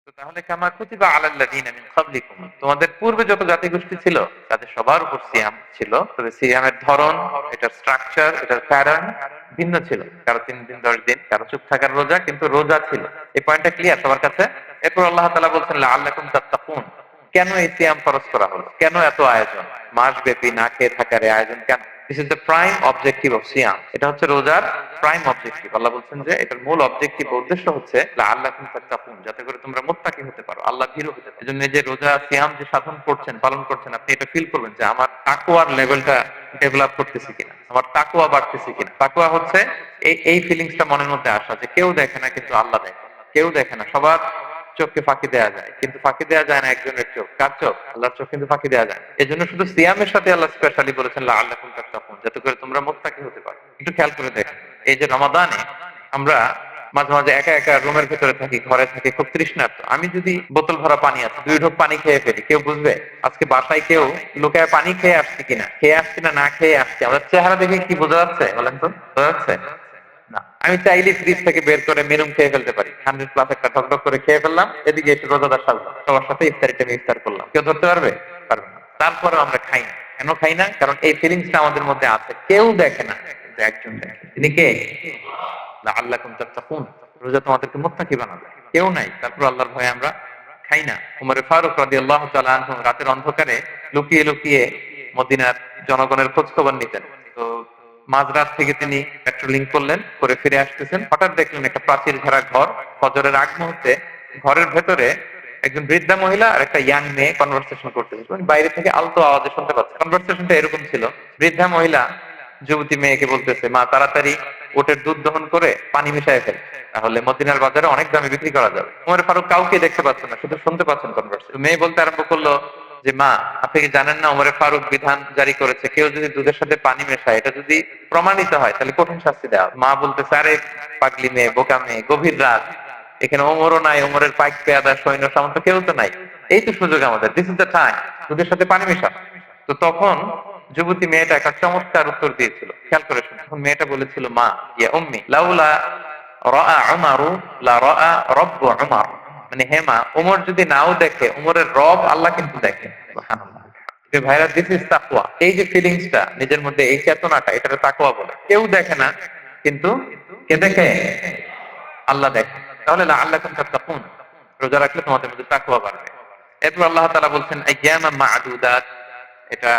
তো তাহলে কামা কুতিবা আলাল্লাযিনা মিন ক্বাবলিকুম, তোমাদের পূর্বে যত জাতিগোষ্ঠী ছিল তাদের সবার উপর সিয়াম ছিল। তবে সিয়ামের ধরন, এটার স্ট্রাকচার, এটার প্যাটার্ন ভিন্ন ছিল। কারো 3 দিন 10 দিন, কারো চুপ থাকার রোজা, কিন্তু রোজা ছিল। এই পয়েন্টটা ক্লিয়ার সবার কাছে? এরপর আল্লাহ তাআলা বলছেন লাআল্লাকুম তাত্তাকুন, কেন এই সিয়াম ফরজ করা হলো? কেন এত আয়োজন? মাসব্যাপী না খেয়ে থাকার এই আয়োজন কেন? This is the prime objective of সিয়াম। এটা হচ্ছে রোজার প্রাইম অবজেক্টিভ। আল্লাহ বলছেন যে এটার মূল অবজেক্টিভ, উদ্দেশ্য হচ্ছে লাআল্লাকুম তাত্তাকুন, যাতে করে তোমরা মুত্তাকি হতে পারো, আল্লাহ ভীরু হতে পারো। এজন্য যে রোজা সিয়াম যে সাধন করছেন, পালন করছেন, আপনি এটা ফিল করবেন যে আমার তাকওয়ার লেভেলটা ডেভেলপ করতেছি কিনা, আমার তাকওয়া বাড়তেছে কিনা। তাকওয়া হচ্ছে এই ফিলিংসটা মনের মধ্যে আসা যে কেউ দেখে না কিন্তু আল্লাহ দেখে। কেউ দেখে না, সবার চোখকে ফাঁকি দেওয়া যায়, কিন্তু ফাঁকি দেওয়া যায় না একজনের চোখ। কার চোখ? আল্লাহর চোখ কিন্তু ফাঁকি দেওয়া যায় না। এজন্য শুধু সিয়ামের সাথে আল্লাহ স্পেশালি বলেছেন লাআল্লাকুম তাত্তাকুন, যাতে করে তোমরা মুত্তাকি হতে পারো। একটু খেয়াল করে দেখেন, এই যে রমাদানে আমরা মাঝে মাঝে একা একা রুমের ভেতরে থাকি, ঘরে থাকি, খুব তৃষ্ণার্ত। আমি যদি বোতল ভরা পানি আছে 2 ঢোক পানি খেয়ে ফেলি, কেউ বুঝবে? আজকে বাসায় কেউ লুকায় পানি খেয়ে আসছে কিনা, খেয়ে আসছে না খেয়ে আসছে, আমাদের চেহারা দেখে কি বোঝা যাচ্ছে বলেন তো? বোঝা যাচ্ছে না। আমি চাইলে ফ্রিজ থেকে বের করে মেরুন খেয়ে ফেলতে পারি, 100+ একটা ঢকঢক করে খেয়ে ফেললাম, এদিকে একটু রোজাদার সাজলাম, সবার সাথে ইফতারিটা আমি ইফতার করলাম। কেউ ধরতে পারবে? পারবে না। তারপরে আমরা খাই না। কেন খাই না? কারণ এই ফিলিংসটা আমাদের মধ্যে আছে। কেউ দেখে না, কিন্তু একজন দেখে। তিনি কে? লাআল্লাকুম তাত্তাকুন, রোজা তোমাদেরকে মুত্তাকি বানাবে। কেউ নাই, তারপর আল্লাহর ভয়ে আমরা খাই না। উমর ফারুক রাদিয়াল্লাহু তাআলা আনহু রাতের অন্ধকারে লুকিয়ে লুকিয়ে মদিনার জনগণের খোঁজ খবর নিতেন। তো মাঝরাত থেকে তিনি পেট্রোলিং করলেন, করে ফিরে আসতেছেন, হঠাৎ দেখলেন একটা প্রাচীর ঘেরা ঘর। ফজরের আগ মুহূর্তে ঘরের ভেতরে একজন বৃদ্ধা মহিলা আর একটা ইয়াং মেয়ে কনভারসেশন করতেছে। মানে বাইরে থেকে আলতো আওয়াজে শুনতে পাচ্ছে। কনভারসেশনটা এরকম ছিল, বৃদ্ধা মহিলা যুবতী মেয়েকে বলতেছে, মা তাড়াতাড়ি ওটের দুধ দহন করে পানি মিশায় ফেল, তাহলে মদিনার বাজারে অনেক দামে বিক্রি করা যাবে। উমর ফারুক কাউকে দেখতে পাচ্ছেন না, শুধু শুনতে পাচ্ছেন কনভারসেশন। মেয়ে বলতে আরম্ভ করলো যে, মা আপনি কি জানেন না উমর ফারুক বিধান জারি করেছে, কেউ যদি দুধের সাথে পানি মেশায়, এটা যদি প্রমাণিত হয় তাহলে কঠিন শাস্তি দেওয়া। মা বলতেছে, আরে পাগলি মেয়ে, বোকা মেয়ে, গভীর রাত, এখানে ওমরও নাই, ওমরের পাইক পেয়াদা সৈন্য সামন্ত কেউ তো নাই, এই তো সুযোগ আমাদের, দিস ইজ দ্য টাইম, দুধের সাথে পানি মেশা। তো তখন যুবতী মেয়েটা একটা চমৎকার উত্তর দিয়েছিল, খেয়াল করে শুনে। তখন মেয়েটা বলেছিল, মা ইয়া উম্মি লাউলা রাআ উমারু লা রাআ রাব্বু উমার, মানে হে মা, উমর যদি নাও দেখে, উমরের রব আল্লাহ কিন্তু দেখে। সুবহানাল্লাহ। ভাইরা, দিস ইজ তাকওয়া। এই যে ফিলিংসটা নিজের মধ্যে, এই চেতনাটা, এটাকে তাকওয়া বলে। কেউ দেখে না, কিন্তু কে দেখে? আল্লাহ দেখে। তাহলে লাআল্লাকুম তাত্তাকুন, রোজা রাখলে তোমাদের মধ্যে তাকওয়া বাড়বে। এরপর আল্লাহ তাআলা বলছেন আইয়ামান মা'দুদাত, এটা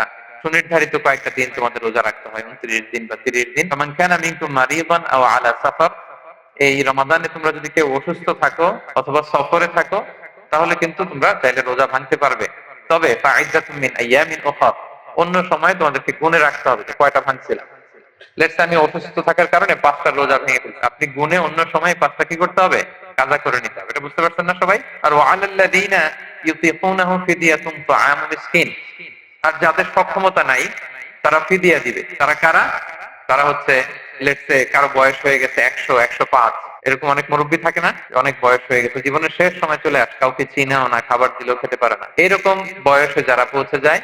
সুনির্ধারিত কয়েকটা দিন তোমাদের রোজা রাখতে হয়, 29 দিন বা 30 দিন। ফামান কানা মিনকুম মারিদান আও আলা সাফার, এই রমাদানে তোমরা যদি কেউ অসুস্থ থাকো অথবা সফরে থাকো, তাহলে কিন্তু তোমরা চাইলে রোজা ভাঙতে পারবে। তবে ফাইদাতুম মিন আইয়ামিন উখর, অন্য সময় তোমাদেরকে গুণে রাখতে হবে যে কয়টা ভাঙছিলাম। লেটস আমি অসুস্থ থাকার কারণে 5টা রোজা ভেঙে ফেলছি, আপনি গুণে অন্য সময় 5টা কি করতে হবে? কাজা করে নিতে হবে। এটা বুঝতে পারছেন না সবাই? আর ওয়ালাল্লাযিনা ইউতিকুনাহু ফিদিয়াতুন তুআমু মিসকিন, আর যাদের সক্ষমতা নাই তারা ফিদিয়া দিবে। তারা কারা? তারা হচ্ছে লেটস সে কারো বয়স হয়ে গেছে 100 105, এরকম অনেক মুরব্বী থাকে না, অনেক বয়স হয়ে গেছে, জীবনের শেষ সময় চলে আসে, কাউকে চিনাও না, খাবার দিলেও খেতে পারে না, এইরকম বয়সে যারা পৌঁছে যায়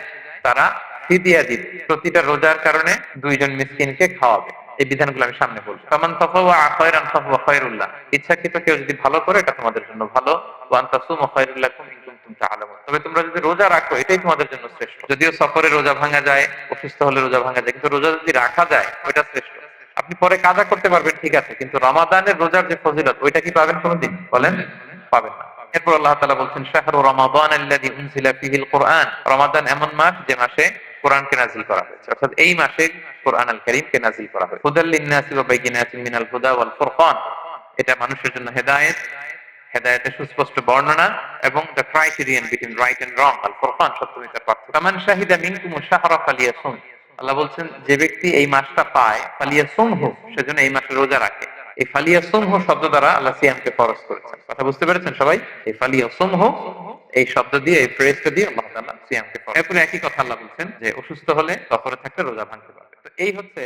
তারা ফিদিয়া দিবে। প্রতিটা রোজার কারণে 2 জন মিসকিনকে খাওয়াবে। এই বিধানগুলো আমি সামনে বলবো। ফামান তাফাওয়া খায়রান ফাহুয়া খায়রুল্লাহ, ইচ্ছাকৃত কেউ যদি ভালো করে এটা তোমাদের জন্য ভালো। ওয়া আন তাসুমু খায়রুল লাকুম ইন কুনতুম তা'লামুন, তবে তোমরা যদি রোজা রাখো এটাই তোমাদের জন্য শ্রেষ্ঠ। যদিও সফরে রোজা ভাঙা যায়, অসুস্থ হলে রোজা ভাঙা যায়, কিন্তু রোজা যদি রাখা যায় ওইটা শ্রেষ্ঠ। আপনি পরে কাজা করতে পারবেন, ঠিক আছে, কিন্তু রমাদানের রোজার যে ফজিলত ওইটা কি পাবেন কোনদিন? বলেন, পাবেন না। এরপর আল্লাহ তাআলা বলছেন শাহরু রমাদান আল্লাযী উনজিলা ফীহিল কুরআন, রমাদান এমন মাস যে মাসে কোরআনকে নাযিল করা হয়েছে, অর্থাৎ এই মাসে কোরআন আল কারীমকে নাযিল করা হয়েছে। হুদাল লিন-নাসি ওয়া বাইয়িনাতিন মিনাল হুদা ওয়াল ফুরকান, এটা মানুষের জন্য হেদায়েত, হেদায়েতের সুস্পষ্ট বর্ণনা এবং the criterion between right and wrong. আল ফুরকান সত্যমিতার পার্থক্য। ফামান শাহিদা মিনকুমুশ শাহরা ফালিয়াসুম, আল্লাহ বলছেন যে ব্যক্তি এই মাসটা পায়, ফালিয়াসুমহু, সেজন্য এই মাসে রোজা রাখে। এই ফালিয়াসুমহু শব্দ দ্বারা আল্লাহ সিয়ামকে ফরজ করেছেন। কথা বুঝতে পেরেছেন সবাই? এই ফালিয়াসুমহু এই শব্দ দিয়ে, এই ফ্রেজটা দিয়ে আল্লাহ তাআলা সিয়ামকে ফরজ। এরপরে একই কথা আল্লাহ বলছেন যে অসুস্থ হলে, সফরে থাকলে রোজা ভাঙতে পারবে। তো এই হচ্ছে